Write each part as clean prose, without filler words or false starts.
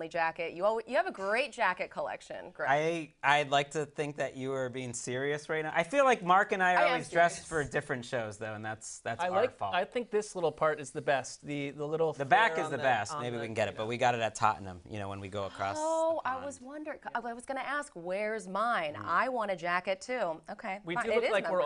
family jacket. You have a great jacket collection, Greg. I'd like to think that you are being serious right now. I feel like Mark and I are always dressed for different shows, though, and that's our fault. I think this little part is the best. The little. The back is the best. Maybe we can get it, but we got it at Tottenham. You know, when we go across. Oh, the pond. I was wondering. I was going to ask, where's mine? I want a jacket too. Okay. We do look like we're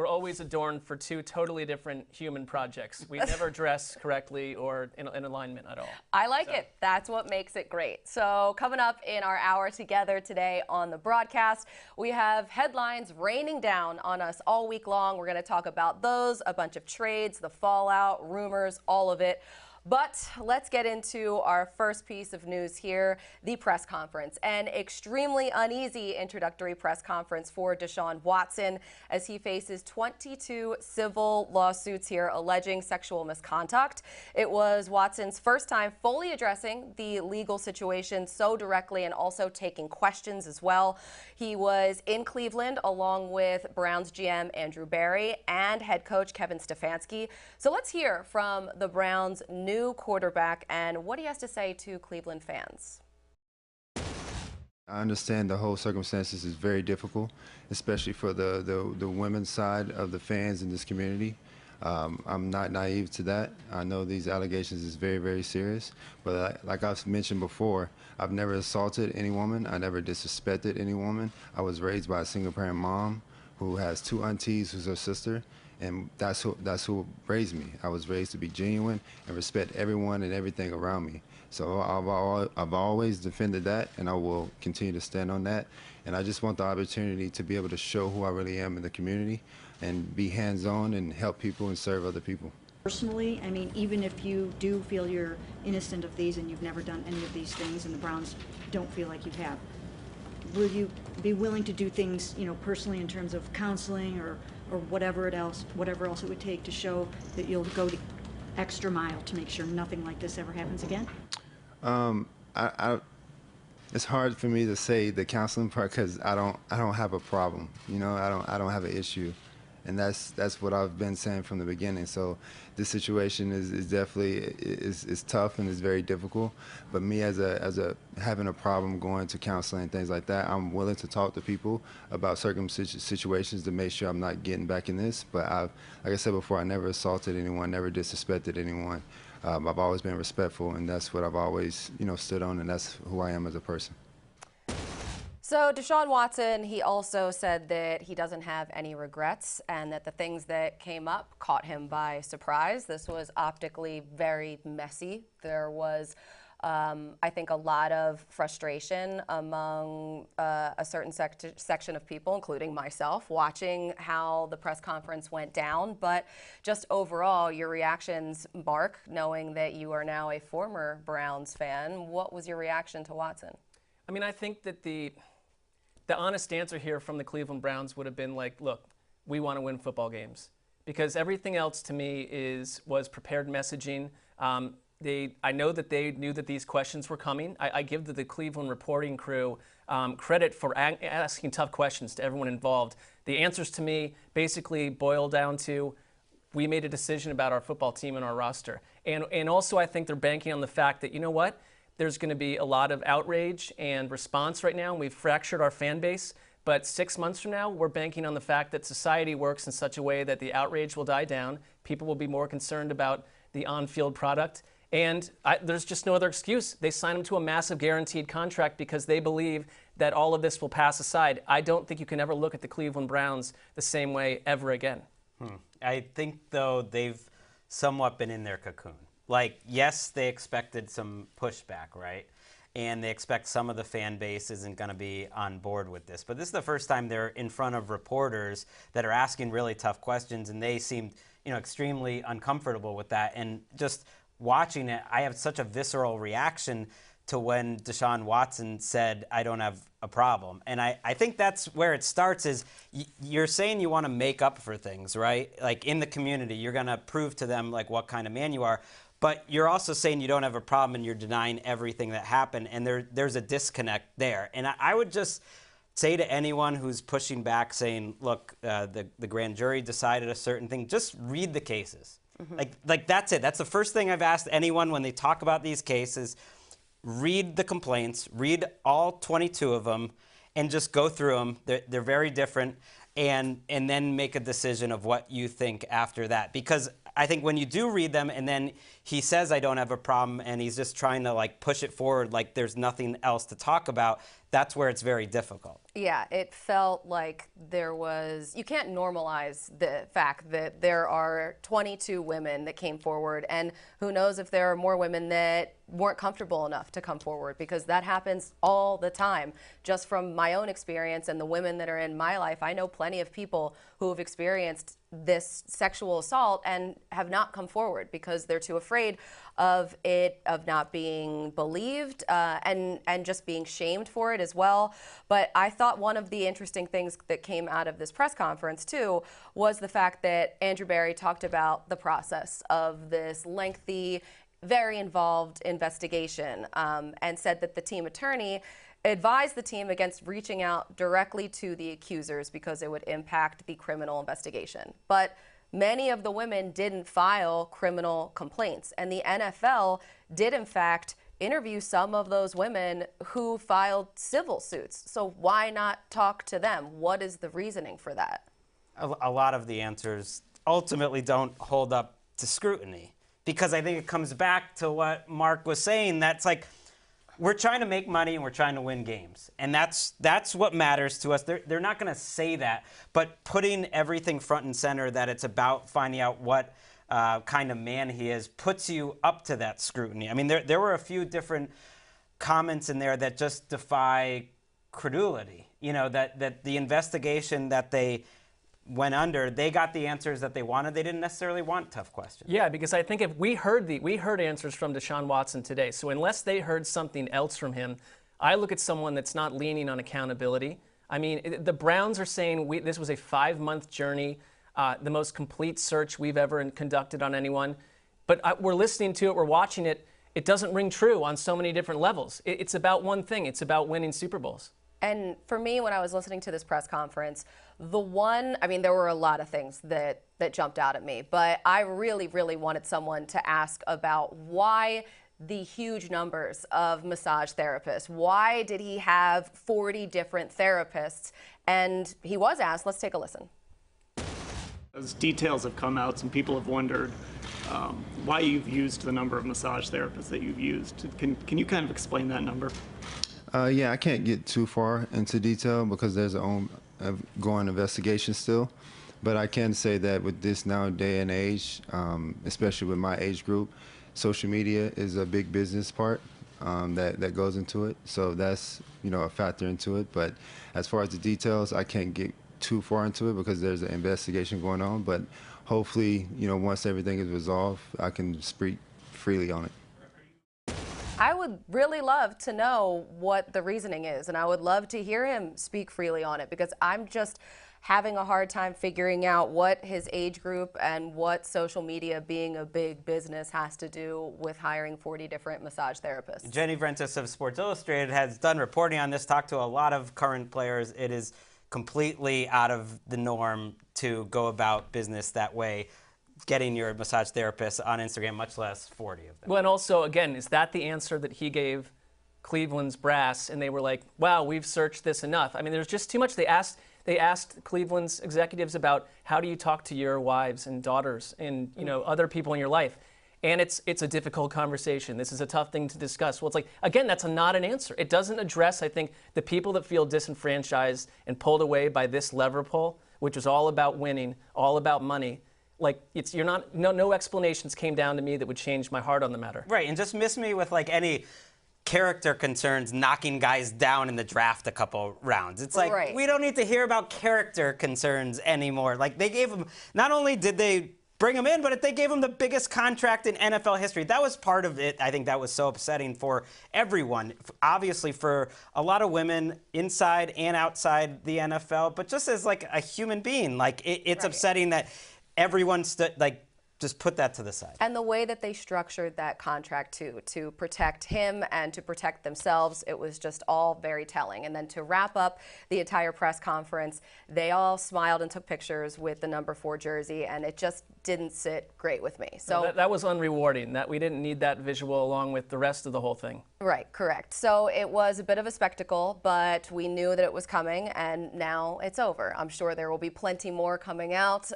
always adorned for two totally different human projects. We never dress correctly or in alignment at all. I like it. That's what makes it great. So coming up in our hour together today on the broadcast, we have headlines raining down on us all week long. We're going to talk about those, a bunch of trades, the fallout, rumors, all of it. But let's get into our first piece of news here, the press conference. An extremely uneasy introductory press conference for Deshaun Watson as he faces 22 civil lawsuits here alleging sexual misconduct. It was Watson's first time fully addressing the legal situation so directly and also taking questions as well. He was in Cleveland along with Browns GM Andrew Berry and head coach Kevin Stefanski. So let's hear from the Browns' new quarterback and what he has to say to Cleveland fans. I understand the whole circumstances is very difficult, especially for the women's side of the fans in this community. I'm not naive to that. I know these allegations is very, very serious, but like I've mentioned before, I've never assaulted any woman. I never disrespected any woman. I was raised by a single-parent mom who has two aunties who's her sister, and that's who raised me. I was raised to be genuine and respect everyone and everything around me. So I've always defended that, and I will continue to stand on that. And I just want the opportunity to be able to show who I really am in the community and be hands-on and help people and serve other people. Personally, I mean, even if you do feel you're innocent of these and you've never done any of these things and the Browns don't feel like you have, will you be willing to do things, you know, personally in terms of counseling or whatever else it would take to show that you'll go the extra mile to make sure nothing like this ever happens again? It's hard for me to say the counseling part because I don't have a problem. You know, I don't have an issue, and that's what I've been saying from the beginning. So this situation is definitely is tough and is very difficult. But me as a having a problem going to counseling and things like that, I'm willing to talk to people about certain situations to make sure I'm not getting back in this. But like I said before, I never assaulted anyone, never disrespected anyone. I've always been respectful, and that's what I've always, you know, stood on, and that's who I am as a person. So Deshaun Watson, he also said that he doesn't have any regrets and that the things that came up caught him by surprise. This was optically very messy. There was, I think, a lot of frustration among a certain section of people, including myself, watching how the press conference went down. But just overall, your reactions, Mark, knowing that you are now a former Browns fan, what was your reaction to Watson? I mean, I think that the honest answer here from the Cleveland Browns would have been like, look, we want to win football games. Because everything else to me was prepared messaging. I know that they knew that these questions were coming. I give the Cleveland reporting crew credit for asking tough questions to everyone involved. The answers to me basically boil down to, we made a decision about our football team and our roster. And also I think they're banking on the fact that, you know what? There's going to be a lot of outrage and response right now, and we've fractured our fan base. But 6 months from now, we're banking on the fact that society works in such a way that the outrage will die down. People will be more concerned about the on-field product. And there's just no other excuse. They signed him to a massive guaranteed contract because they believe that all of this will pass aside. I don't think you can ever look at the Cleveland Browns the same way ever again. I think, though, they've somewhat been in their cocoon. Like, yes, they expected some pushback, right? And they expect some of the fan base isn't going to be on board with this. But this is the first time they're in front of reporters that are asking really tough questions, and they seemed, you know, extremely uncomfortable with that. And just watching it, I have such a visceral reaction to when Deshaun Watson said, I don't have a problem. And I think that's where it starts is you're saying you want to make up for things, right? Like in the community, you're going to prove to them like what kind of man you are. But you're also saying you don't have a problem and you're denying everything that happened. And there's a disconnect there. And I would just say to anyone who's pushing back saying, look, the grand jury decided a certain thing, just read the cases. Like that's it. That's the first thing I've asked anyone when they talk about these cases. read the complaints, read all 22 of them, and just go through them. They're very different, and then make a decision of what you think after that. Because I think when you do read them and then he says, I don't have a problem, and he's just trying to like push it forward like there's nothing else to talk about, that's where it's very difficult. Yeah, it felt like you can't normalize the fact that there are 22 women that came forward, and who knows if there are more women that weren't comfortable enough to come forward, because that happens all the time. Just from my own experience and the women that are in my life, I know plenty of people who have experienced this sexual assault and have not come forward because they're too afraid of not being believed, and just being shamed for it as well. But I thought one of the interesting things that came out of this press conference too was the fact that Andrew Berry talked about the process of this lengthy, very involved investigation, and said that the team attorney advised the team against reaching out directly to the accusers because it would impact the criminal investigation. But many of the women didn't file criminal complaints, and the NFL did in fact interview some of those women who filed civil suits. So why not talk to them? What is the reasoning for that? A lot of the answers ultimately don't hold up to scrutiny, because I think it comes back to what Mark was saying. That's like, we're trying to make money and we're trying to win games, and that's what matters to us. They're not going to say that, but putting everything front and center, that it's about finding out what kind of man he is, puts you up to that scrutiny. I mean, there were a few different comments in there that just defy credulity. You know, that the investigation that they went under, they got the answers that they wanted. They didn't necessarily want tough questions. Yeah, because I think if we heard answers from Deshaun Watson today, so unless they heard something else from him, I look at someone that's not leaning on accountability. I mean, the Browns are saying this was a 5-month journey, the most complete search we've ever conducted on anyone. But we're listening to it, we're watching it. It doesn't ring true on so many different levels. It's about one thing. It's about winning Super Bowls. And for me, when I was listening to this press conference, there were a lot of things that jumped out at me, but I really, really wanted someone to ask about why the huge numbers of massage therapists. Why did he have 40 different therapists? And he was asked. Let's take a listen. As details have come out, some people have wondered why you've used the number of massage therapists that you've used. Can you kind of explain that number? Yeah, I can't get too far into detail because there's an ongoing investigation still. But I can say that with this now day and age, especially with my age group, social media is a big business part that goes into it. So that's, a factor into it. But as far as the details, I can't get too far into it because there's an investigation going on. But hopefully, once everything is resolved, I can speak freely on it. I would really love to know what the reasoning is, and I would love to hear him speak freely on it, because I'm just having a hard time figuring out what his age group and what social media being a big business has to do with hiring 40 different massage therapists. Jenny Vrentas of Sports Illustrated has done reporting on this, talked to a lot of current players. It is completely out of the norm to go about business that way, getting your massage therapist on Instagram, much less 40 of them. Well, and also, again, is that the answer that he gave Cleveland's brass, and they were like, wow, we've searched this enough? I mean, there's just too much. They asked Cleveland's executives about how do you talk to your wives and daughters and other people in your life. And it's a difficult conversation. This is a tough thing to discuss. Well, it's like, again, that's not an answer. It doesn't address, I think, the people that feel disenfranchised and pulled away by this lever pull, which is all about winning, all about money. Like, no explanations came down to me that would change my heart on the matter. Right, and just miss me with like any character concerns knocking guys down in the draft a couple rounds. It's like, right. We don't need to hear about character concerns anymore. Like, they gave him, not only did they bring him in, but they gave him the biggest contract in NFL history. That was part of it. I think that was so upsetting for everyone, obviously for a lot of women inside and outside the NFL, but just as like a human being, like it's right. upsetting that everyone just put that to the side. And the way that they structured that contract to protect him and to protect themselves, it was just all very telling. And then to wrap up the entire press conference, they all smiled and took pictures with the number 4 jersey, and it just didn't sit great with me. So that was unrewarding. That we didn't need that visual along with the rest of the whole thing. Right, correct. So it was a bit of a spectacle, but we knew that it was coming, and now it's over. I'm sure there will be plenty more coming out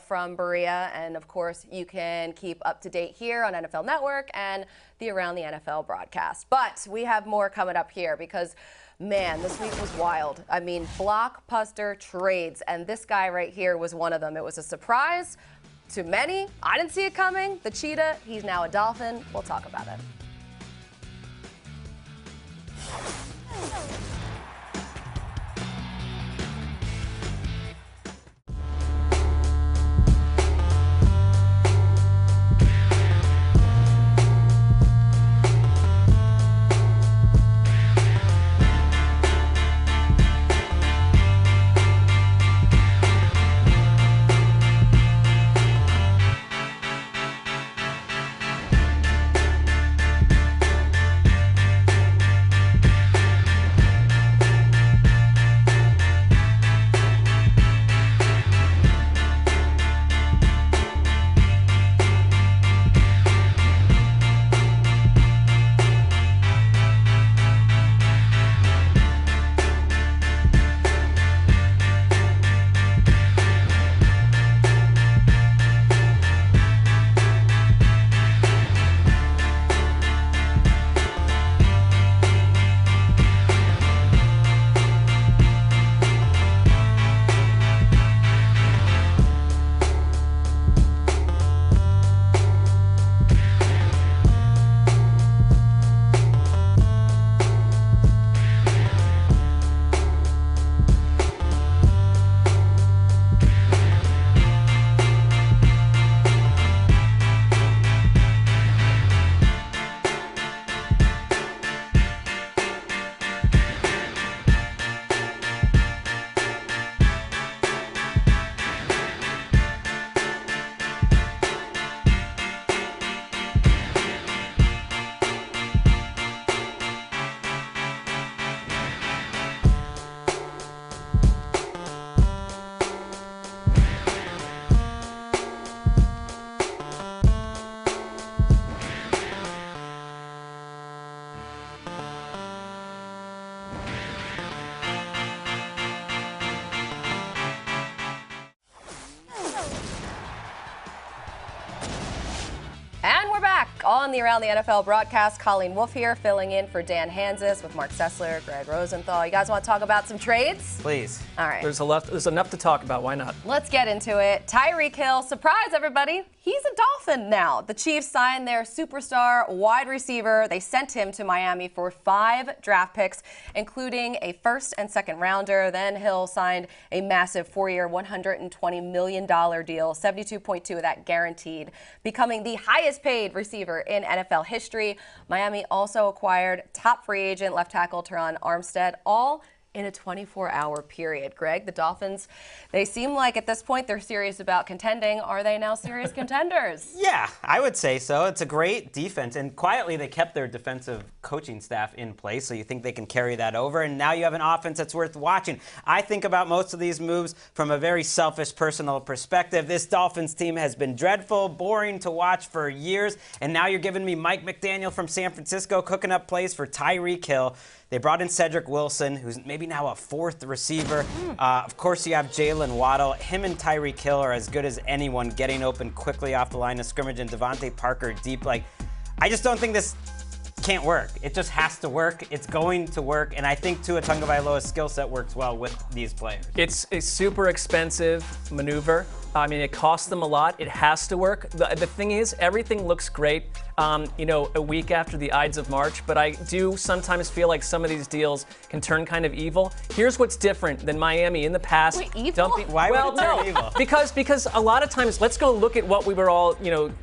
from Berea, and of course, you can keep up to date here on NFL Network and the Around the NFL broadcast. But we have more coming up here because, man, this week was wild. I mean, blockbuster trades, and this guy right here was one of them. It was a surprise to many. I didn't see it coming. The Cheetah, he's now a Dolphin. We'll talk about it. And we're back on the Around the NFL broadcast. Colleen Wolfe here, filling in for Dan Hansis with Mark Sessler, Greg Rosenthal. You guys want to talk about some trades? Please. All right. There's enough to talk about. Why not? Let's get into it. Tyreek Hill, surprise everybody, he's a Dolphin now. The Chiefs signed their superstar wide receiver. They sent him to Miami for 5 draft picks, including a first and second rounder. Then Hill signed a massive 4-year, $120 million deal, 72.2 of that guaranteed, becoming the highest paid receiver in NFL history. Miami also acquired top free agent left tackle Teron Armstead, all in a 24-hour period. Greg, the Dolphins, they seem like at this point they're serious about contending. Are they now serious contenders? Yeah, I would say so. It's a great defense, and quietly they kept their defensive coaching staff in place, so you think they can carry that over, and now you have an offense that's worth watching. I think about most of these moves from a very selfish, personal perspective. This Dolphins team has been dreadful, boring to watch for years, and now you're giving me Mike McDaniel from San Francisco cooking up plays for Tyreek Hill. They brought in Cedric Wilson, who's maybe now a 4th receiver. Of course, you have Jalen Waddle. Him and Tyreek Hill are as good as anyone, getting open quickly off the line of scrimmage, and Devontae Parker deep. I just don't think this can't work. It just has to work. It's going to work, and I think Tua Tagovailoa's skill set works well with these players. It's a super expensive maneuver. I mean, it costs them a lot. It has to work. The thing is, everything looks great, a week after the Ides of March, but I do sometimes feel like some of these deals can turn kind of evil. Here's what's different than Miami in the past. Wait, evil? Why would it turn evil? Because a lot of times, let's go look at what we were all,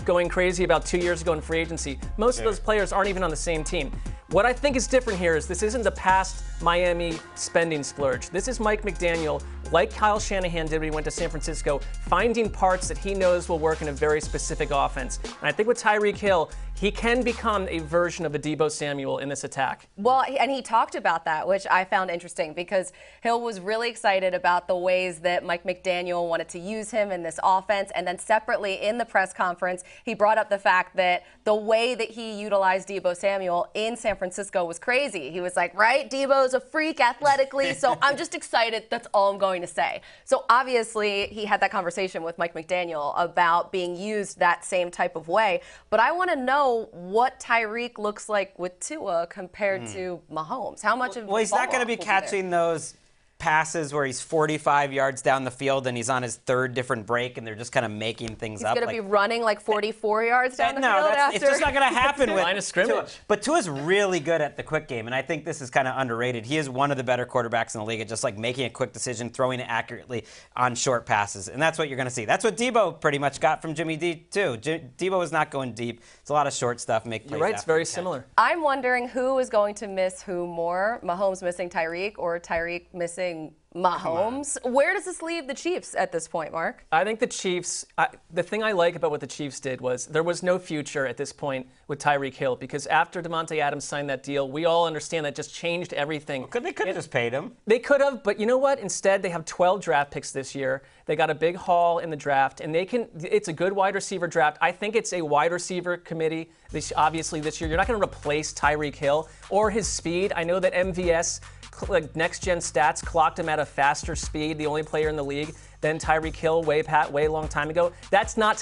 going crazy about 2 years ago in free agency. Most of those players aren't even on the same team. What I think is different here is this isn't the past Miami spending splurge. This is Mike McDaniel, like Kyle Shanahan did when he went to San Francisco, finding parts that he knows will work in a very specific offense. And I think with Tyreek Hill, he can become a version of a Deebo Samuel in this attack. Well, and he talked about that, which I found interesting because Hill was really excited about the ways that Mike McDaniel wanted to use him in this offense. And then separately in the press conference, he brought up the fact that the way that he utilized Deebo Samuel in San Francisco was crazy. He was like, right, Deebo's a freak athletically, so I'm just excited. That's all I'm going to say. So obviously he had that conversation with Mike McDaniel about being used that same type of way. But I want to know what Tyreek looks like with Tua compared to Mahomes. How much of Well, he's not going to be catching those passes where he's 45 yards down the field and he's on his third different break and they're just kind of making things up. He's going to be running like 44 yards down the field after. It's just not going to happen with line of scrimmage. Tua. But Tua's really good at the quick game, and I think this is kind of underrated. He is one of the better quarterbacks in the league at just like making a quick decision, throwing it accurately on short passes, and that's what you're going to see. That's what Deebo pretty much got from Jimmy D too. Deebo is not going deep. It's a lot of short stuff. You're right. It's very similar. I'm wondering who is going to miss who more: Mahomes missing Tyreek or Tyreek missing Mahomes? Where does this leave the Chiefs at this point, Mark? I think the Chiefs, the thing I like about what the Chiefs did was there was no future at this point with Tyreek Hill because after Devontae Adams signed that deal, we all understand that just changed everything. Well, they could have just paid him. They could have, but you know what? Instead, they have 12 draft picks this year. They got a big haul in the draft, and it's a good wide receiver draft. I think it's a wide receiver committee. Obviously, this year, you're not going to replace Tyreek Hill or his speed. I know that MVS, like Next Gen Stats, clocked him at a faster speed, the only player in the league, than Tyreek Hill way long time ago. That's not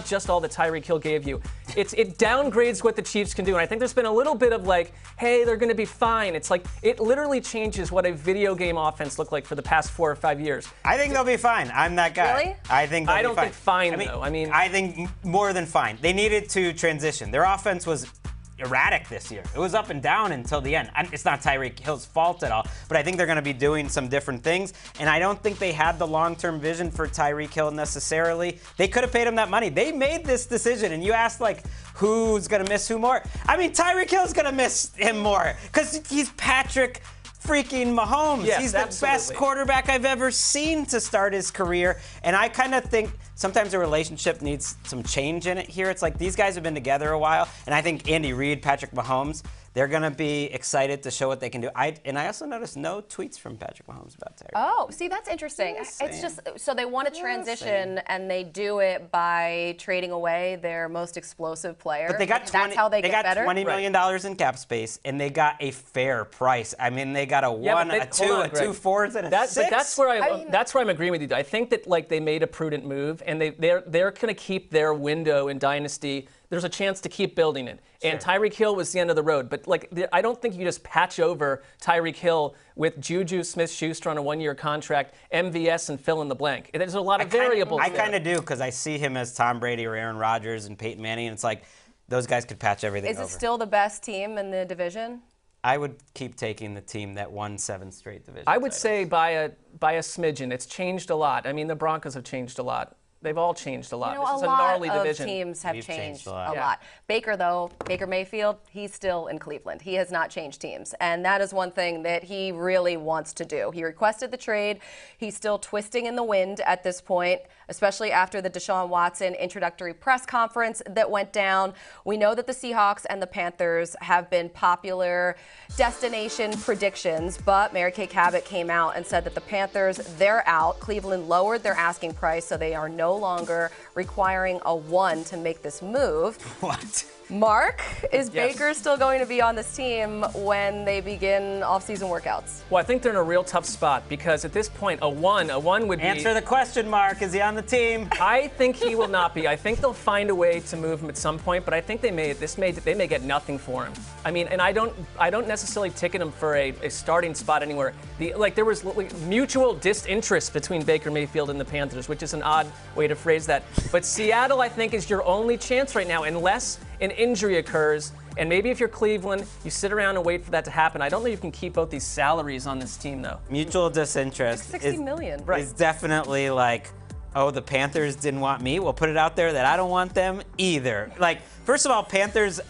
just all that Tyreek Hill gave you. It downgrades what the Chiefs can do, and I think there's been a little bit of like, hey, they're going to be fine. It's like it literally changes what a video game offense looked like for the past 4 or 5 years. I think they'll be fine. I'm that guy. Really? I think they'll be fine. I don't think fine though. I think more than fine. They needed to transition. Their offense was erratic this year. It was up and down until the end. It's not Tyreek Hill's fault at all, but I think they're going to be doing some different things, and I don't think they had the long-term vision for Tyreek Hill necessarily. They could have paid him that money. They made this decision, and you asked, like, who's going to miss who more? I mean, Tyreek Hill's going to miss him more because he's Patrick freaking Mahomes. Yes, he's the best quarterback I've ever seen to start his career, and I kind of think sometimes a relationship needs some change in it here. It's like these guys have been together a while, and I think Andy Reid, Patrick Mahomes, they're going to be excited to show what they can do. I also noticed no tweets from Patrick Mahomes about Tyreek. Oh, see, that's interesting. It's just, so they want to transition, and they do it by trading away their most explosive player. But they got that's how they get better? $20 million in cap space, and they got a fair price. I mean, they got a 1, a 2, two fours, and a 6. But that's where I'm agreeing with you. I think that like they made a prudent move, and they're going to keep their window in Dynasty. There's a chance to keep building it. Sure. And Tyreek Hill was the end of the road. But like, I don't think you just patch over Tyreek Hill with Juju Smith-Schuster on a 1-year contract, MVS, and fill in the blank. There's a lot of variables. I kind of do because I see him as Tom Brady or Aaron Rodgers and Peyton Manning, and it's like those guys could patch everything over. Is it still the best team in the division? I would keep taking the team that won 7 straight division I would titles. say by a smidgen. It's changed a lot. I mean, the Broncos have changed a lot. They've all changed a lot. You know, this is a gnarly division. Teams have We've changed a lot. lot. Baker, though, Baker Mayfield, he's still in Cleveland. He has not changed teams. And that is one thing that he really wants to do. He requested the trade. He's still twisting in the wind at this point, especially after the Deshaun Watson introductory press conference that went down. We know that the Seahawks and the Panthers have been popular destination predictions, but Mary Kay Cabot came out and said that the Panthers, they're out. Cleveland lowered their asking price, so they are no longer requiring a 1 to make this move. What? Mark, is Baker still going to be on this team when they begin off-season workouts? Well, I think they're in a real tough spot because at this point, a one would be... Answer the question, Mark. Is he on the team? I think he will not be. I think they'll find a way to move him at some point, but I think they may get nothing for him. I mean, and I don't necessarily ticket him for a starting spot anywhere. There was mutual disinterest between Baker Mayfield and the Panthers, which is an odd way to phrase that. But Seattle, I think, is your only chance right now, unless an injury occurs, and maybe if you're Cleveland, you sit around and wait for that to happen. I don't know if you can keep both these salaries on this team, though. Mutual disinterest $60 million. is definitely like, oh, the Panthers didn't want me. We'll put it out there that I don't want them either. Like, first of all, Panthers,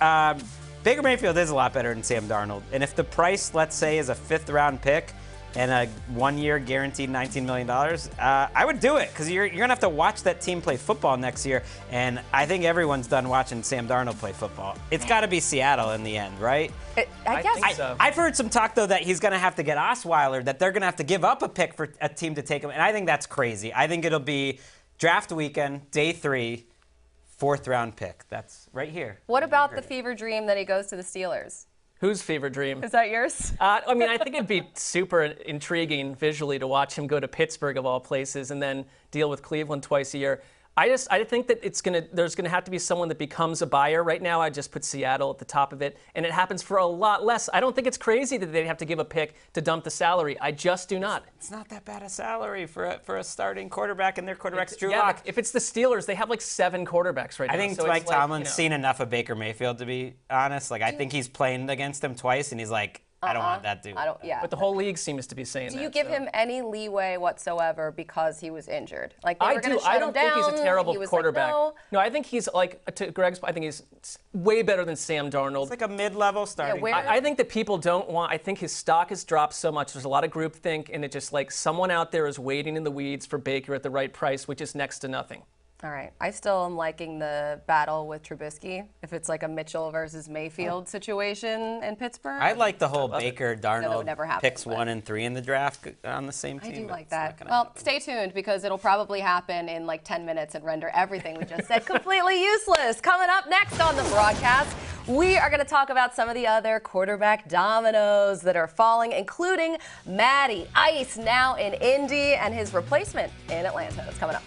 Baker Mayfield is a lot better than Sam Darnold. And if the price, let's say, is a 5th-round pick and a 1-year guaranteed $19 million, I would do it because you're going to have to watch that team play football next year. And I think everyone's done watching Sam Darnold play football. It's got to be Seattle in the end, right? I guess. think so. I've heard some talk, though, that he's going to have to get Osweiler, that they're going to have to give up a pick for a team to take him. And I think that's crazy. I think it'll be draft weekend, day 3, 4th-round pick. That's right here. What about the fever dream that he goes to the Steelers? Whose fever dream? Is that yours? I mean, I think it'd be super intriguing visually to watch him go to Pittsburgh of all places and then deal with Cleveland twice a year. I think that there's gonna have to be someone that becomes a buyer. Right now, I just put Seattle at the top of it, and it happens for a lot less. I don't think it's crazy that they'd have to give a pick to dump the salary. I just do not. It's not that bad a salary for a starting quarterback, and their quarterback's Drew Yeah, Lock. but if it's the Steelers, they have like 7 quarterbacks right now. I think so Mike it's like, Tomlin's seen enough of Baker Mayfield, to be honest. Like, I think he's playing against him twice, and he's like, I don't want that dude. I don't. Yeah. But the whole league seems to be saying that. Do you give him any leeway whatsoever because he was injured? Like they I were going do. to shut I him don't down. think he's a terrible He was quarterback. Like, no. I think he's like, to Greg's point, I think he's way better than Sam Darnold. It's like a mid-level starting. where- I think that people don't want, I think his stock has dropped so much. There's a lot of groupthink, and it just like someone out there is waiting in the weeds for Baker at the right price, which is next to nothing. All right. I still am liking the battle with Trubisky. If it's like a Mitchell versus Mayfield situation in Pittsburgh. I like the whole Baker would Darnold never happen, picks but- 1 and 3 in the draft on the same I team. do but like it's not that. gonna Well, happen. stay tuned because it'll probably happen in like 10 minutes and render everything we just said completely useless. Coming up next on the broadcast, we are going to talk about some of the other quarterback dominoes that are falling, including Matty Ice now in Indy and his replacement in Atlanta. That's coming up.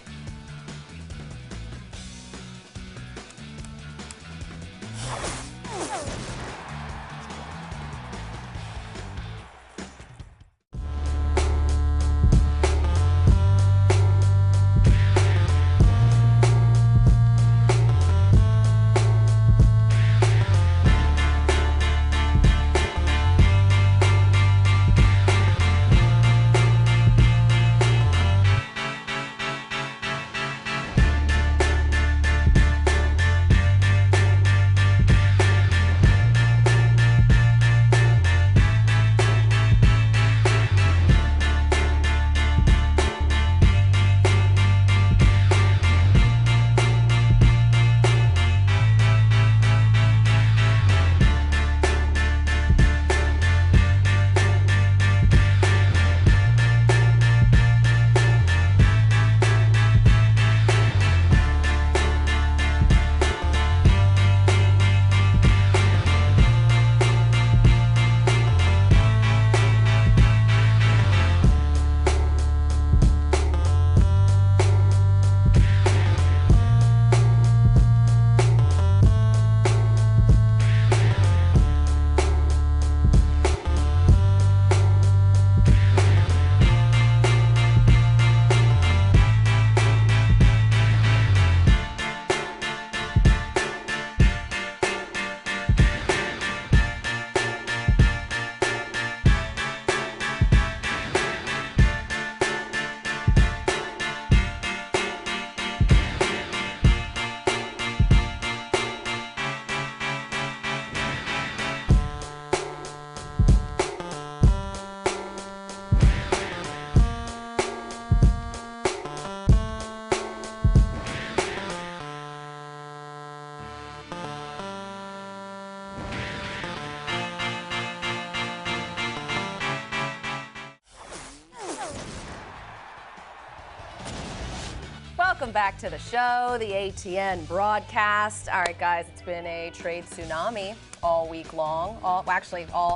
Welcome back to the show, the ATN broadcast. All right, guys, it's been a trade tsunami all week long. All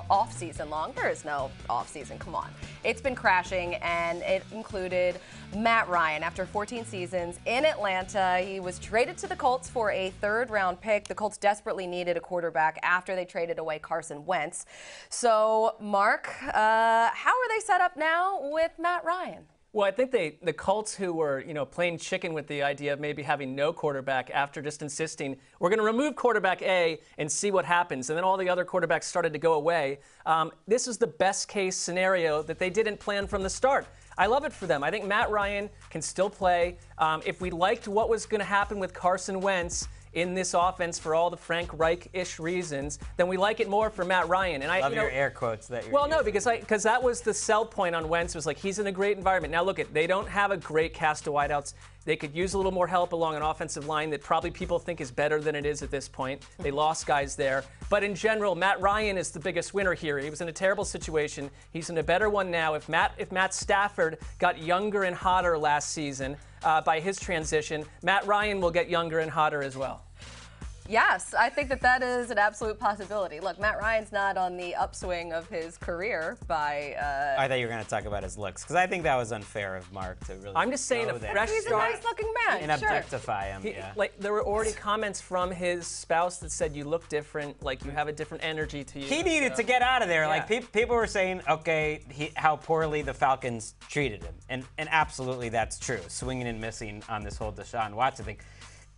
off-season long. There is no off-season, come on. It's been crashing, and it included Matt Ryan. After 14 seasons in Atlanta, he was traded to the Colts for a 3rd-round pick. The Colts desperately needed a quarterback after they traded away Carson Wentz. So, Mark, how are they set up now with Matt Ryan? Well, I think the Colts, who were playing chicken with the idea of maybe having no quarterback after just insisting we're going to remove quarterback A and see what happens, and then all the other quarterbacks started to go away. This is the best case scenario that they didn't plan from the start. I love it for them. I think Matt Ryan can still play. If we liked what was going to happen with Carson Wentz in this offense for all the Frank Reich-ish reasons, then we like it more for Matt Ryan. And I Love your air quotes that you're Well, no, using. because that was the sell point on Wentz, was like, he's in a great environment. Now, look, they don't have a great cast of wideouts. They could use a little more help along an offensive line that probably people think is better than it is at this point. They lost guys there. But in general, Matt Ryan is the biggest winner here. He was in a terrible situation. He's in a better one now. If Matt Stafford got younger and hotter last season by his transition, Matt Ryan will get younger and hotter as well. Yes, I think that is an absolute possibility. Look, Matt Ryan's not on the upswing of his career by. I thought you were going to talk about his looks, because I think that was unfair of Mark to really. I'm just saying, a fresh He's a start. nice-looking man. and Sure. objectify him. Like, there were already comments from his spouse that said, you look different, like you have a different energy to you. He needed to get out of there. Yeah. Like people were saying, okay, how poorly the Falcons treated him, and absolutely that's true. Swinging and missing on this whole Deshaun Watson thing.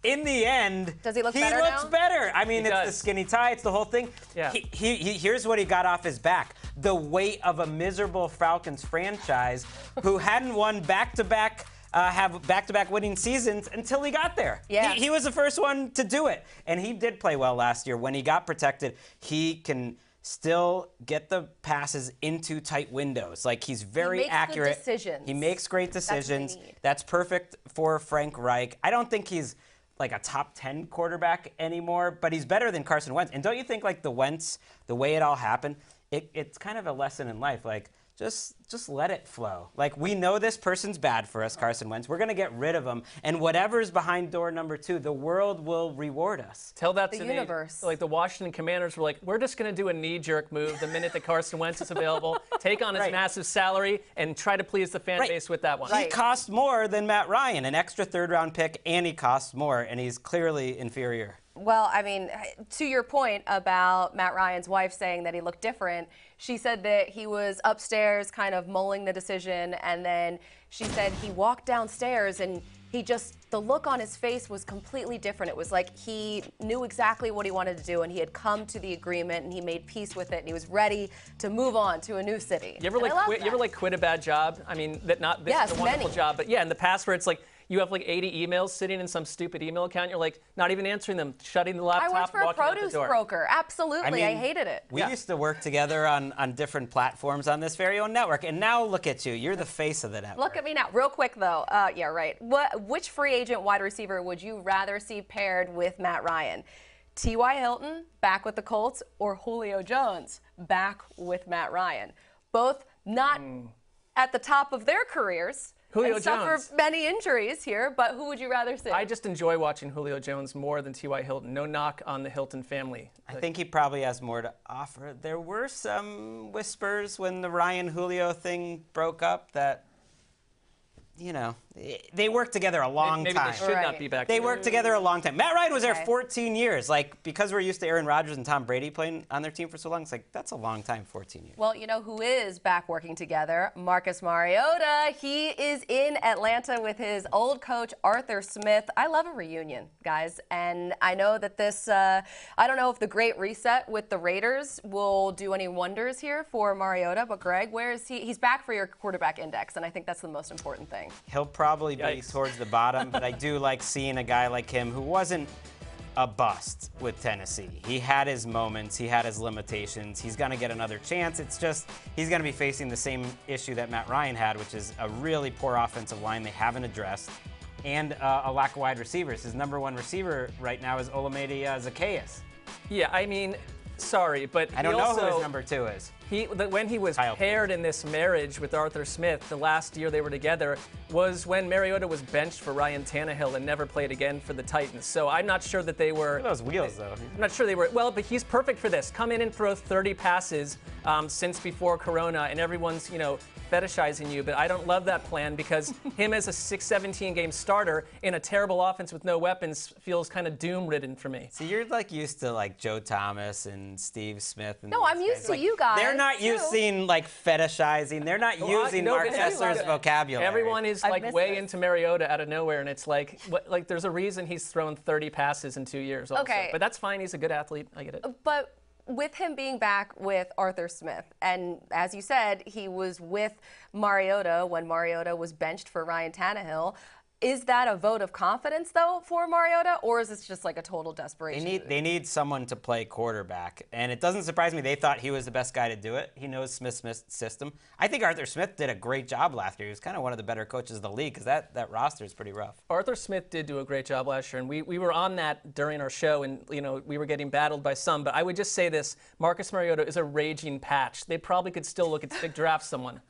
In the end, Does he look better looks now? better. I mean, He it's the does. skinny tie, it's the whole thing. Yeah. Here's what he got off his back: the weight of a miserable Falcons franchise who hadn't won back-to-back. Have back-to-back winning seasons until he got there. Yeah. He was the first one to do it, and he did play well last year. When he got protected, he can still get the passes into tight windows. Like, he's very makes good accurate. decisions. He makes great what they decisions. need. That's perfect for Frank Reich. I don't think he's like a top 10 quarterback anymore, but he's better than Carson Wentz. And don't you think, like, the Wentz, the way it all happened, it's kind of a lesson in life. Like, just let it flow. Like, we know this person's bad for us, Carson Wentz. We're going to get rid of him. And whatever's behind door number 2, the world will reward us. Tell that The to universe. Like the Washington Commanders were like, we're just going to do a knee-jerk move the minute that Carson Wentz is available, take on his Right. massive salary, and try to please the fan Right. base with that one. He costs more than Matt Ryan, an extra third-round pick, and he costs more, and he's clearly inferior. Well, I mean, to your point about Matt Ryan's wife saying that he looked different, she said that he was upstairs kind of mulling the decision, and then she said he walked downstairs and the look on his face was completely different. It was like he knew exactly what he wanted to do, and he had come to the agreement, and he made peace with it, and he was ready to move on to a new city. You ever And I love quit? You ever that. quit a bad job? I mean, this Yes, is a wonderful many. job, but yeah, in the past where it's like you have like 80 emails sitting in some stupid email account, you're like not even answering them, shutting the I laptop, worked for a walking out the produce door. broker. Absolutely. I hated it. We used to work together on different platforms on this very own network, and now look at you. You're the face of the network. Look at me now. Real quick, though. Yeah, right. Which free agent wide receiver would you rather see paired with Matt Ryan? T.Y. Hilton, back with the Colts, or Julio Jones, back with Matt Ryan? Both not at the top of their careers. Julio and Jones. suffer many injuries here, but who would you rather see? I just enjoy watching Julio Jones more than T.Y. Hilton. No knock on the Hilton family. I think he probably has more to offer. There were some whispers when the Ryan Julio thing broke up that, you know, they worked together a long Maybe time. they should Right. not be back. They together. worked together a long time. Matt Ryan was there Okay. 14 years. Like, because we're used to Aaron Rodgers and Tom Brady playing on their team for so long, it's like, that's a long time, 14 years. Well, you know who is back working together? Marcus Mariota. He is in Atlanta with his old coach, Arthur Smith. I love a reunion, guys. And I know that this, I don't know if the great reset with the Raiders will do any wonders here for Mariota, but Greg, where is he? He's back for your quarterback index, and I think that's the most important thing. He'll probably be Yikes. towards the bottom, but I do like seeing a guy like him who wasn't a bust with Tennessee. He had his moments, he had his limitations. He's going to get another chance. It's just he's going to be facing the same issue that Matt Ryan had, which is a really poor offensive line they haven't addressed, and a lack of wide receivers. His number one receiver right now is Olamide Zaccheaus. Yeah, I mean, sorry, but I don't know also, who his number 2 is. When he was Kyle paired in this marriage with Arthur Smith, the last year they were together, was when Mariota was benched for Ryan Tannehill and never played again for the Titans. So I'm not sure that they were. Look at those wheels, though. I'm not sure they were. Well, but he's perfect for this. Come in and throw 30 passes since before Corona, and everyone's, fetishizing you. But I don't love that plan because him as a 6-17 game starter in a terrible offense with no weapons feels kind of doom-ridden for me. So you're like used to like Joe Thomas and Steve Smith. And No, these I'm used guys. to Like, you guys, They're not too. used seeing like fetishizing. They're not using No, Mark but everyone- Kessler's vocabulary. Everyone is I've like missed way this. into Mariota out of nowhere, and it's like there's a reason he's thrown 30 passes in 2 years. Also. Okay. But that's fine. He's a good athlete. I get it. But with him being back with Arthur Smith, and as you said, he was with Mariota when Mariota was benched for Ryan Tannehill. Is that a vote of confidence, though, for Mariota, or is this just like a total desperation? They need someone to play quarterback, and it doesn't surprise me. They thought he was the best guy to do it. He knows Smith's system. I think Arthur Smith did a great job last year. He was kind of one of the better coaches of the league because that roster is pretty rough. Arthur Smith did do a great job last year, and we were on that during our show, and we were getting battled by some. But I would just say this: Marcus Mariota is a raging patch. They probably could still look at draft someone.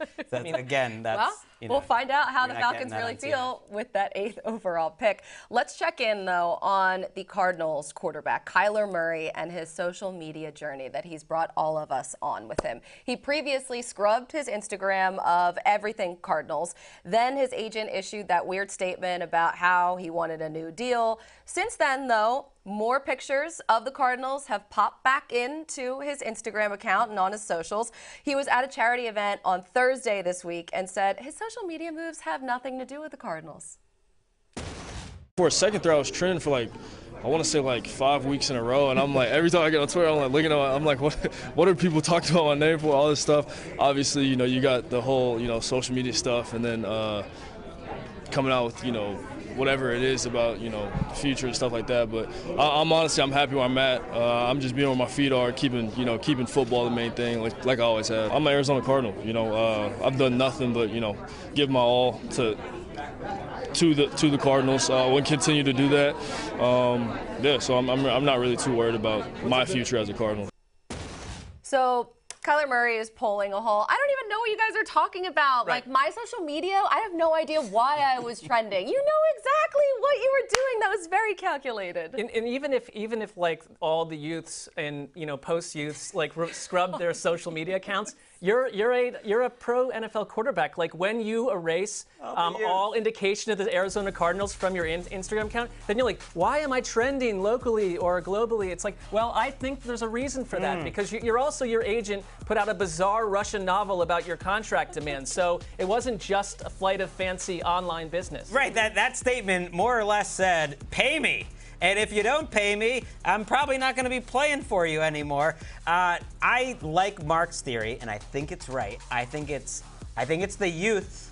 We'll find out how the Falcons really feel with that 8th overall pick. Let's check in, though, on the Cardinals quarterback, Kyler Murray, and his social media journey that he's brought all of us on with him. He previously scrubbed his Instagram of everything Cardinals. Then his agent issued that weird statement about how he wanted a new deal. Since then, though, more pictures of the Cardinals have popped back into his Instagram account and on his socials. He was at a charity event on Thursday this week and said his social media moves have nothing to do with the Cardinals. For a second there, I was trending for I want to say 5 weeks in a row, and I'm like, every time I get on Twitter, I'm looking at, I'm like, what are people talking about my name for? All this stuff. Obviously, you got the whole, social media stuff, and then coming out with, whatever it is about, the future and stuff like that. But I'm happy where I'm at. I'm just being where my feet are, keeping football the main thing, like I always have. I'm an Arizona Cardinal. I've done nothing but, give my all to the Cardinals. We'll continue to do that. So I'm not really too worried about my future as a Cardinal. So Kyler Murray is pulling a whole, I don't even know what you guys are talking about. Right. Like my social media, I have no idea why I was trending. You know exactly what you were doing. That was very calculated. And even if all the youths and post youths scrub their social media accounts, you're a pro NFL quarterback. Like when you erase all indication of the Arizona Cardinals from your Instagram account, then you're like, why am I trending locally or globally? It's like, well, I think there's a reason for that because you're also, your agent put out a bizarre Russian novel about your contract demands. So it wasn't just a flight of fancy online business. Right. That statement more or less said, "Pay me." And if you don't pay me, I'm probably not going to be playing for you anymore. I like Mark's theory, and I think it's right. I think it's the youth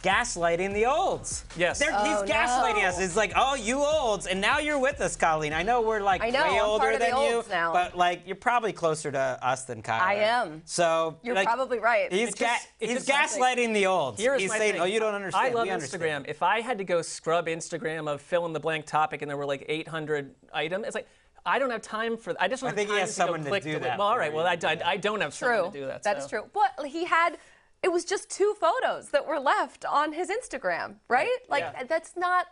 gaslighting the olds. Yes. He's gaslighting us. It's like, oh, you olds, and now you're with us, Colleen. I know we're way older than you, but you're probably closer to us than Kyler. I am. So you're probably right. He's gaslighting the olds. He's saying, oh, you don't understand. I love we Instagram. Understand. If I had to go scrub Instagram of fill in the blank topic and there were 800 items, it's like, I don't have time for that. I just don't have time he has someone to do that. Well, all right. Well, I don't have someone to do that. That's true. But he had. It was just 2 photos that were left on his Instagram, right? That's not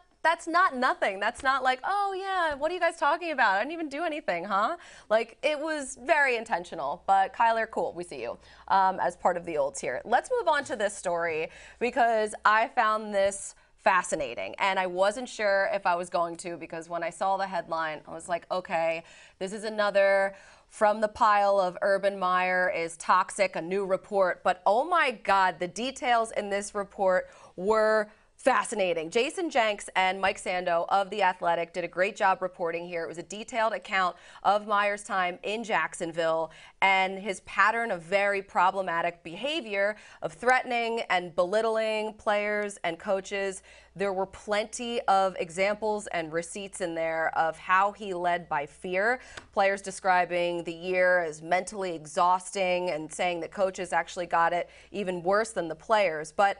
nothing. That's not like, oh yeah, what are you guys talking about? I didn't even do anything, huh? It was very intentional. But Kyler, cool, we see you as part of the olds here. Let's move on to this story because I found this fascinating, and I wasn't sure if I was going to because when I saw the headline, I was like, okay, this is another from the pile of Urban Meyer is toxic, a new report. But oh my God, the details in this report were fascinating. Jason Jenks and Mike Sando of The Athletic did a great job reporting here. It was a detailed account of Meyer's time in Jacksonville and his pattern of very problematic behavior of threatening and belittling players and coaches. There were plenty of examples and receipts in there of how he led by fear. Players describing the year as mentally exhausting and saying that coaches actually got it even worse than the players. But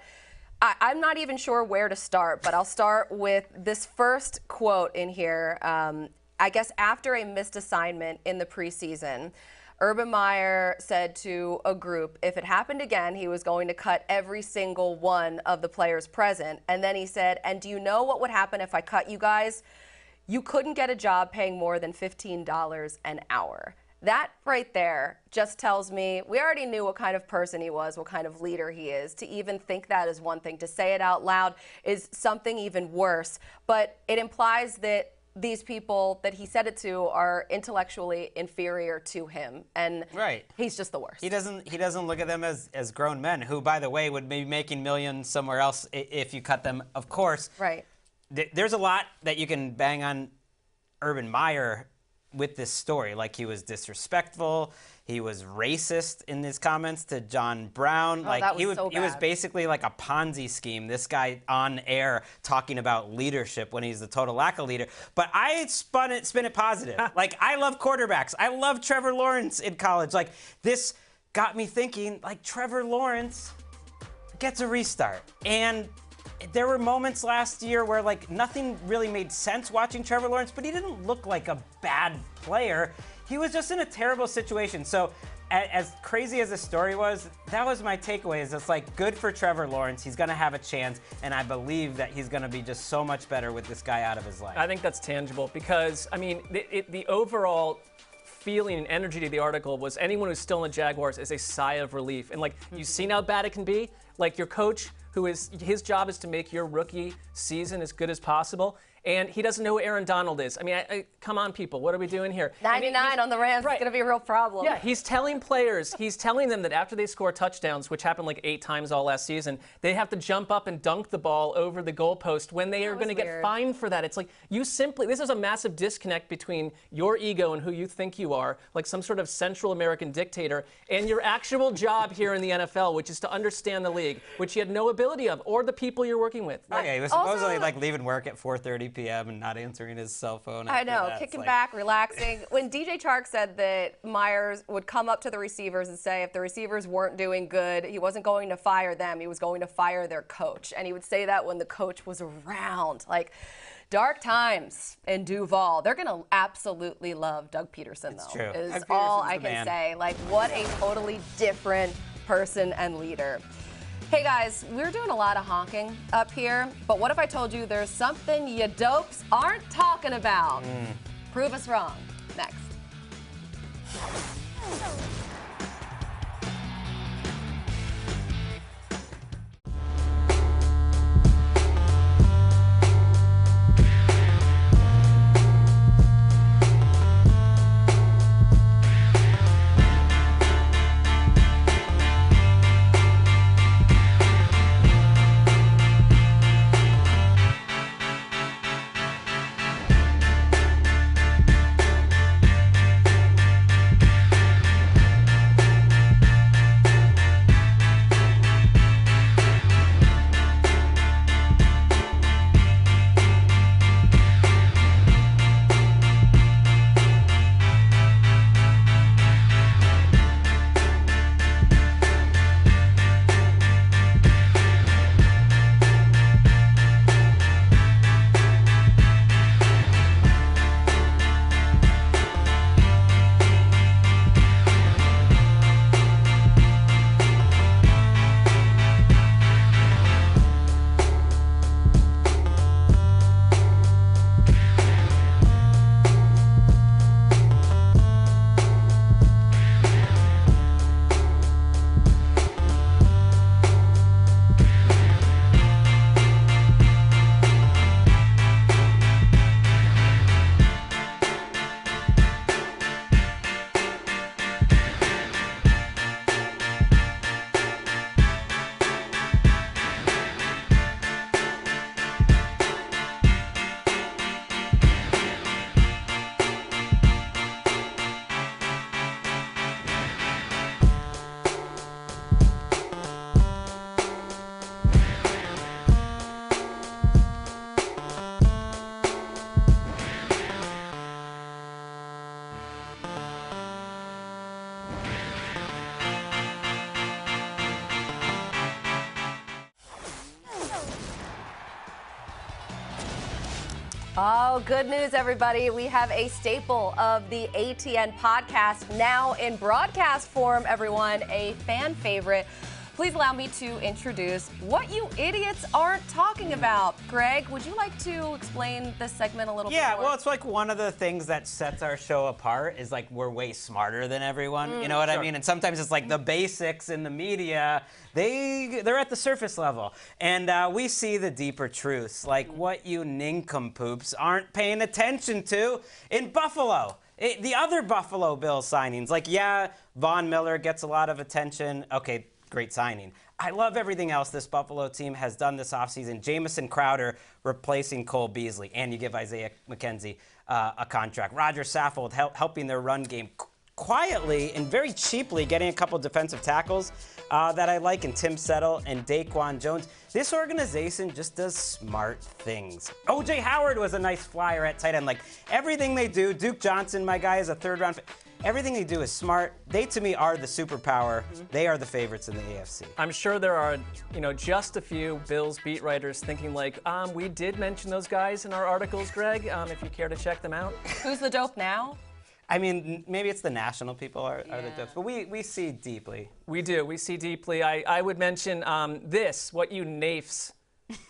I'm not even sure where to start, but I'll start with this first quote in here. I guess after a missed assignment in the preseason, Urban Meyer said to a group, if it happened again, he was going to cut every single one of the players present. And then he said, and do you know what would happen if I cut you guys? You couldn't get a job paying more than $15 an hour. That right there just tells me we already knew what kind of person he was, what kind of leader he is. To even think that is one thing. To say it out loud is something even worse. But it implies that these people that he said it to are intellectually inferior to him. And he's just the worst. He doesn't look at them as grown men who, by the way, would be making millions somewhere else if you cut them, of course. Right. There's a lot that you can bang on Urban Meyer with this story. Like, he was disrespectful. He was racist in his comments to John Brown. Oh, like that was he was, so it was bad. basically like a Ponzi scheme. This guy on air talking about leadership when he's the total lack of leader. But I spin it positive. Like, I love quarterbacks. I love Trevor Lawrence in college. Like, this got me thinking, like, Trevor Lawrence gets a restart. And there were moments last year where, like, nothing really made sense watching Trevor Lawrence, but he didn't look like a bad player. He was just in a terrible situation. So as crazy as the story was, that was my takeaway. Is it's like, good for Trevor Lawrence. He's going to have a chance, and I believe that he's going to be just so much better with this guy out of his life. I think that's tangible because, I mean, the overall feeling and energy to the article was anyone who's still in the Jaguars is a sigh of relief. And, like, you've seen how bad it can be. Like, your coach, his job is to make your rookie season as good as possible. And he doesn't know who Aaron Donald is. I mean, come on, people. What are we doing here? 99 on the Rams is going to be a real problem. Yeah, he's telling players, he's telling them that after they score touchdowns, which happened like 8 times all last season, they have to jump up and dunk the ball over the goalpost when they are going to get fined for that. It's like, this is a massive disconnect between your ego and who you think you are, like some sort of Central American dictator, and your actual job here in the NFL, which is to understand the league, which you had no ability of, or the people you're working with. Yeah, he was supposedly like leaving work at 4:30 p.m. and not answering his cell phone. I know, that. kicking back, relaxing. When DJ Chark said that Myers would come up to the receivers and say if the receivers weren't doing good, he wasn't going to fire them, he was going to fire their coach. And he would say that when the coach was around. Like, dark times in Duval. They're going to absolutely love Doug Peterson, though. It's true. Is Doug all Peterson's I the can man. say. Like, what a totally different person and leader. Hey guys, we're doing a lot of honking up here, but what if I told you there's something you dopes aren't talking about? Prove us wrong. Next. Oh, good news, everybody. We have a staple of the ATN podcast now in broadcast form, everyone, a fan favorite. Please allow me to introduce What You Idiots Aren't Talking About. Greg, would you like to explain this segment a little bit more? Yeah, well, it's like one of the things that sets our show apart is like we're way smarter than everyone. You know what I mean? And sometimes it's like the basics in the media, they're at the surface level. And we see the deeper truths, like what you nincompoops aren't paying attention to in Buffalo. The other Buffalo Bills signings, like, yeah, Von Miller gets a lot of attention. Okay, great signing. I love everything else this Buffalo team has done this offseason. Jamison Crowder replacing Cole Beasley, and you give Isaiah McKenzie a contract. Roger Saffold helping their run game quietly and very cheaply, getting a couple defensive tackles that I like, and Tim Settle and Daquan Jones. This organization just does smart things. O.J. Howard was a nice flyer at tight end. Like, everything they do, Duke Johnson, my guy, is a third-round. Everything they do is smart. They, to me, are the superpower. They are the favorites in the AFC. I'm sure there are, just a few Bills beat writers thinking like, we did mention those guys in our articles, Greg, if you care to check them out. Who's the dope now? I mean, maybe it's the national people are the dopes, but we see deeply. We do. We see deeply. I would mention what you naifs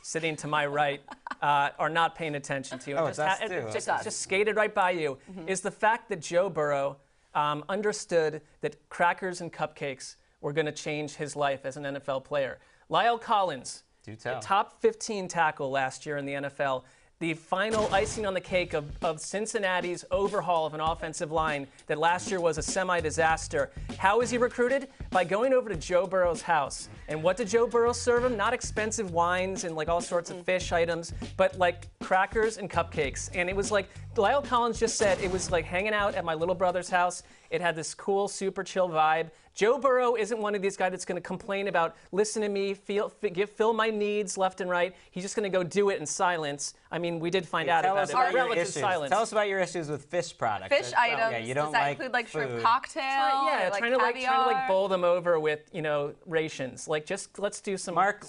sitting to my right are not paying attention to. Oh, it's us too. Just skated right by you, is the fact that Joe Burrow understood that crackers and cupcakes were going to change his life as an NFL player. Lyle Collins, the top 15 tackle last year in the NFL, the final icing on the cake of Cincinnati's overhaul of an offensive line that last year was a semi-disaster. How was he recruited? By going over to Joe Burrow's house. And what did Joe Burrow serve him? Not expensive wines and like all sorts of fish items, but like crackers and cupcakes. And it was like, Lyle Collins just said, it was like hanging out at my little brother's house. It had this cool, super chill vibe. Joe Burrow isn't one of these guys that's going to complain about, listen to me, fill my needs left and right. He's just going to go do it in silence. I mean, we did find out about it. Relative silence. Tell us about your issues with fish products. Fish items. Yeah, you don't Does that like include like food. shrimp cocktail? Yeah, or, trying to caviar? bowl them over with rations. Like just let's do some. Mark,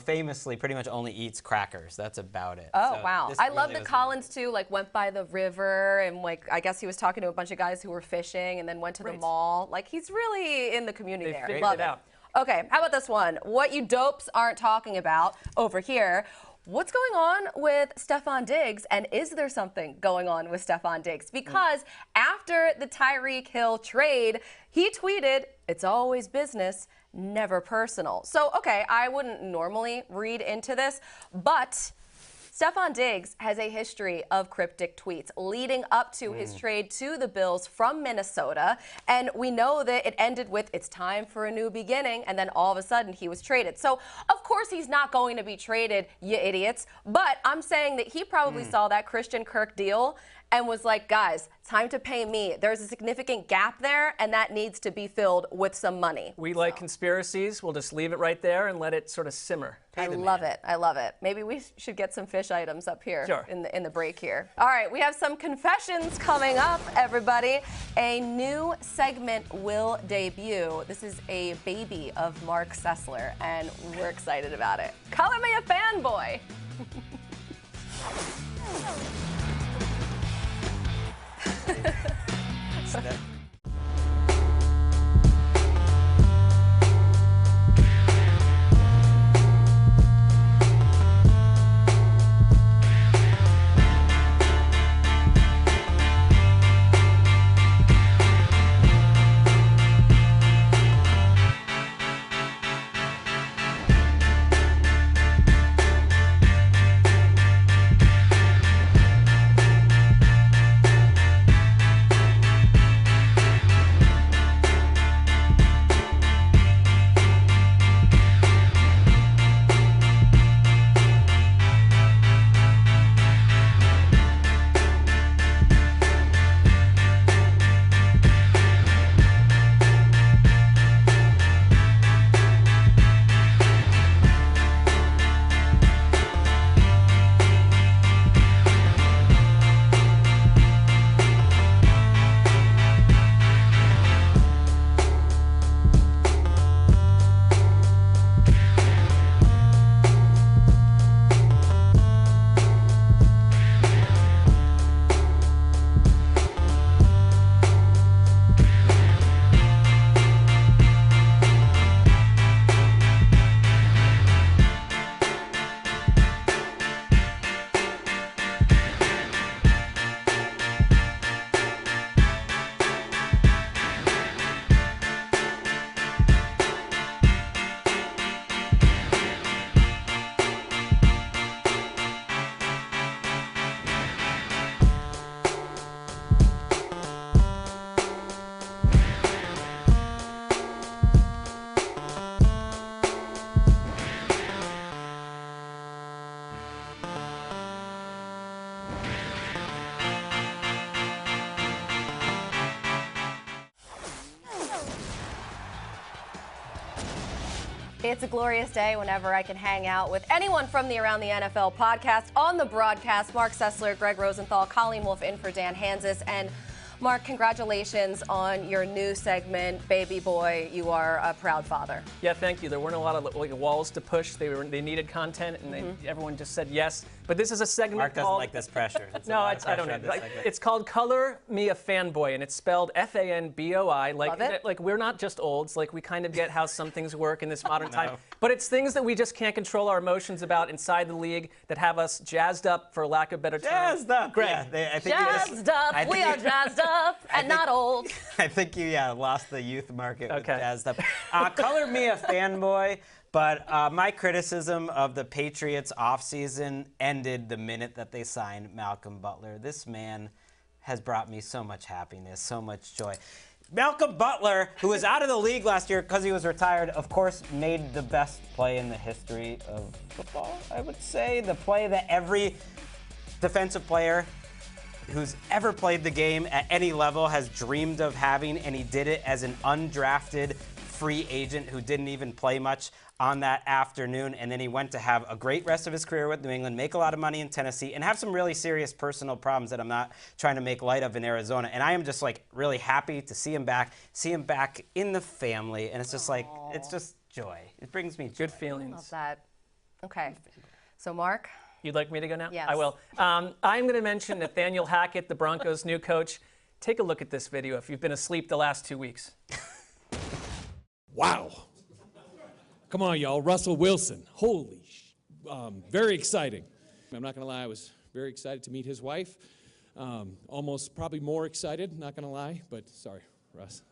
famously pretty much only eats crackers. That's about it. Oh, So wow. this I really love that was- Collins, too, like, went by the river and, like, I guess he was talking to a bunch of guys who were fishing and then went to the mall. Like, he's really in the community They there. figured Love it out. Okay, how about this one? What you dopes aren't talking about over here. What's going on with Stefan Diggs, and is there something going on with Stefan Diggs? Because after the Tyreek Hill trade, he tweeted, "It's always business, never personal." So, okay, I wouldn't normally read into this, but Stefan Diggs has a history of cryptic tweets leading up to his trade to the Bills from Minnesota. And we know that it ended with, "It's time for a new beginning," and then all of a sudden he was traded. So, of course, he's not going to be traded, you idiots. But I'm saying that he probably saw that Christian Kirk deal and was like, "Guys, time to pay me. There's a significant gap there, and that needs to be filled with some money." We like conspiracies. We'll just leave it right there and let it sort of simmer. I love it. I love it. Maybe we should get some fish items up here Sure. in the break here. All right, we have some confessions coming up, everybody. A new segment will debut. This is a baby of Mark Sessler, and we're excited about it. Color me a fanboy. It's a glorious day whenever I can hang out with anyone from the Around the NFL podcast. On the broadcast, Mark Sessler, Greg Rosenthal, Colleen Wolfe in for Dan Hansis. And Mark, congratulations on your new segment, Baby Boy. You are a proud father. Yeah, thank you. There weren't a lot of walls to push. They needed content, and everyone just said yes. But this is a segment Mark doesn't called... like this pressure. I don't know. It's called Color Me a Fanboy, and it's spelled F-A-N-B-O-I. Love it. Like we're not just olds. Like we kind of get how some things work in this modern time. But it's things that we just can't control our emotions about inside the league that have us jazzed up, for lack of a better term. Jazzed up. Greg. Yeah, I think Jazzed up. We are jazzed up and not old. I think you lost the youth market with Okay. jazzed up. Color me a fanboy, but my criticism of the Patriots offseason ended the minute that they signed Malcolm Butler. This man has brought me so much happiness, so much joy. Malcolm Butler, who was out of the league last year because he was retired, of course, made the best play in the history of football, I would say. The play that every defensive player who's ever played the game at any level has dreamed of having, and he did it as an undrafted free agent who didn't even play much on that afternoon, and then he went to have a great rest of his career with New England, make a lot of money in Tennessee, and have some really serious personal problems that I'm not trying to make light of in Arizona. And I am just really happy to see him back in the family, and it's just it's just joy. It brings me joy. Good feelings. Love that. Okay. So, Mark? You'd like me to go now? Yes. I will. I'm going to mention Nathaniel Hackett, the Broncos' new coach. Take a look at this video if you've been asleep the last 2 weeks. Wow. Come on, y'all. Russell Wilson. Holy very exciting. I'm not going to lie. I was very excited to meet his wife. Almost probably more excited, not going to lie. But sorry, Russ.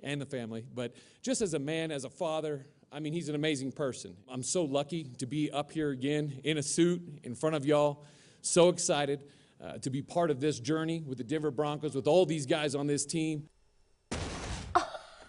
And the family. But just as a man, as a father, I mean, he's an amazing person. I'm so lucky to be up here again in a suit in front of y'all. So excited to be part of this journey with the Denver Broncos, with all these guys on this team.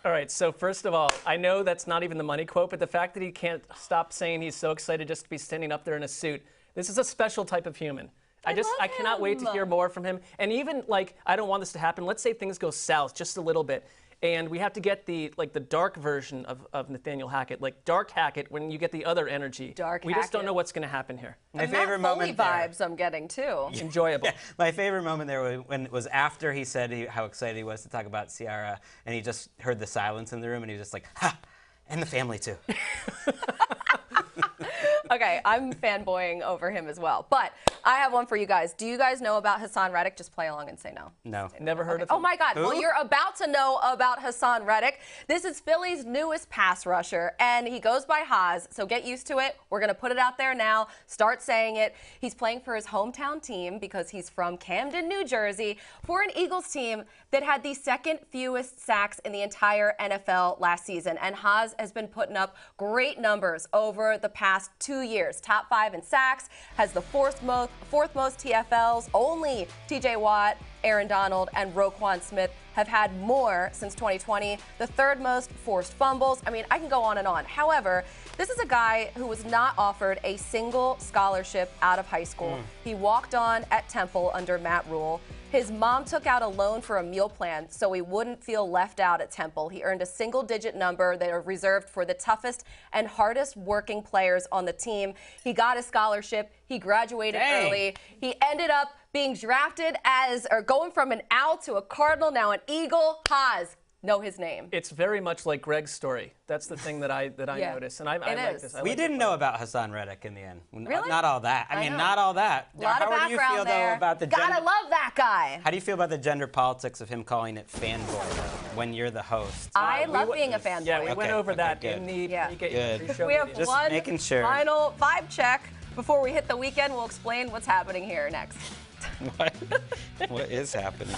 All right, so first of all, I know that's not even the money quote, but the fact that he can't stop saying he's so excited just to be standing up there in a suit, this is a special type of human. I cannot wait to hear more from him. And even, I don't want this to happen. Let's say things go south just a little bit, and we have to get the dark version of Nathaniel Hackett, dark Hackett, when you get the other energy. We just don't know what's going to happen here. My favorite moment there. vibes I'm getting, too. Enjoyable. Yeah, my favorite moment there was after he said how excited he was to talk about Ciara, and he just heard the silence in the room, and he was just like, ha, and the family, too. Okay, I'm fanboying over him as well. But I have one for you guys. Do you guys know about Hassan Reddick? Just play along and say no. No. Never heard of him. Oh, my God. Who? Well, you're about to know about Hassan Reddick. This is Philly's newest pass rusher, and he goes by Haas, so get used to it. We're going to put it out there now. Start saying it. He's playing for his hometown team because he's from Camden, New Jersey, for an Eagles team that had the second fewest sacks in the entire NFL last season. And Haas has been putting up great numbers over the past 2 years. Top 5 in sacks, has the fourth most TFLs. Only TJ Watt, Aaron Donald, and Roquan Smith have had more since 2020. The third most forced fumbles. I mean, I can go on and on. However, this is a guy who was not offered a single scholarship out of high school. He walked on at Temple under Matt Rule. His mom took out a loan for a meal plan so he wouldn't feel left out at Temple. He earned a single-digit number that are reserved for the toughest and hardest working players on the team. He got a scholarship. He graduated early. He ended up being drafted or going from an Owl to a Cardinal, now an Eagle. Haas, know his name. It's very much like Greg's story. That's the thing that I Yeah, noticed, and I like this. We didn't know about Hassan Reddick in the end. Really? Not all that. I mean, know. not all that. A lot of How do you feel, background there. though, about the Gotta gender? love that guy. How do you feel about the gender politics of him calling it fanboy though, when you're the host? I love being a fanboy. Yeah, we went over that good. in the Yeah. pre-show We have video. Just one making sure. final vibe check before we hit the weekend. We'll explain what's happening here next. What is happening?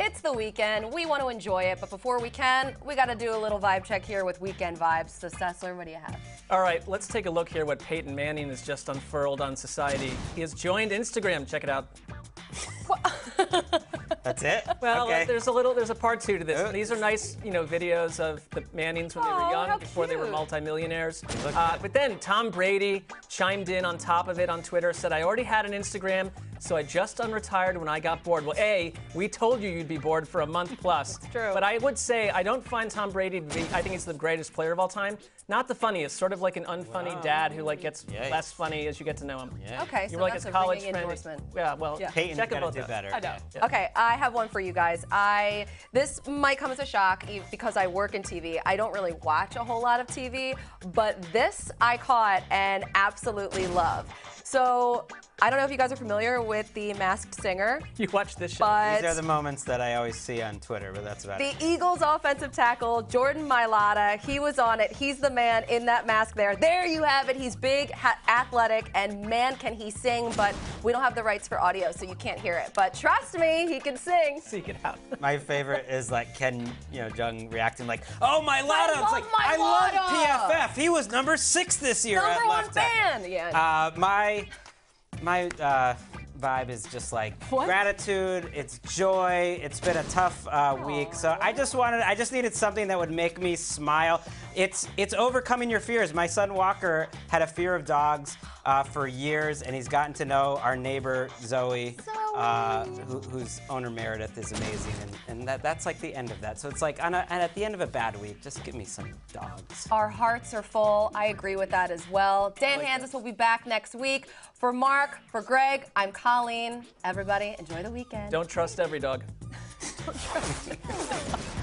It's the weekend. We want to enjoy it, but before we can, we got to do a little vibe check here with Weekend Vibes. So, Sessler, what do you have? All right, let's take a look here what Peyton Manning has just unfurled on society. He has joined Instagram. Check it out. That's it? Well, okay. there's a part 2 to this. These are nice, videos of the Mannings when they were how young, before they were cute. multimillionaires. But then Tom Brady chimed in on top of it on Twitter, said, I already had an Instagram, so I just unretired when I got bored. Well, A, we told you you'd be bored for a month plus. It's true. But I would say I don't find Tom Brady to be, I think he's the greatest player of all time. Not the funniest, sort of like an unfunny dad who gets less funny as you get to know him. Yeah. Okay, You so were like that's his a college ringing friend. endorsement. Yeah, well, Peyton's check got them to both do out. better. I know. Yeah. Okay, I have one for you guys. This might come as a shock because I work in TV. I don't really watch a whole lot of TV, but this I caught and absolutely love. So I don't know if you guys are familiar with The Masked Singer, You watch this show. but These are the moments that I always see on Twitter, but that's about the it. Eagles offensive tackle, Jordan Mailata, he was on it. He's the man in that mask there. There you have it. He's big, athletic, and man, can he sing, but we don't have the rights for audio, so you can't hear it. But trust me, he can sing. Seek it out. My favorite is like Ken, Jung reacting like, "Oh, my Lotto!" It's like, I Mailata. love PFF. He was number 6 this year Number at one left tackle. fan. Yeah. My vibe is just like What? gratitude. It's joy. It's been a tough week, so I just needed something that would make me smile. It's overcoming your fears. My son Walker had a fear of dogs for years, and he's gotten to know our neighbor Zoe, whose owner Meredith is amazing, and that's like the end of that. So it's like and at the end of a bad week, just give me some dogs. Our hearts are full. I agree with that as well. Dan Hansis will be back next week. For Mark, for Greg, I'm Colleen. Everybody, enjoy the weekend. Don't trust every dog. Don't trust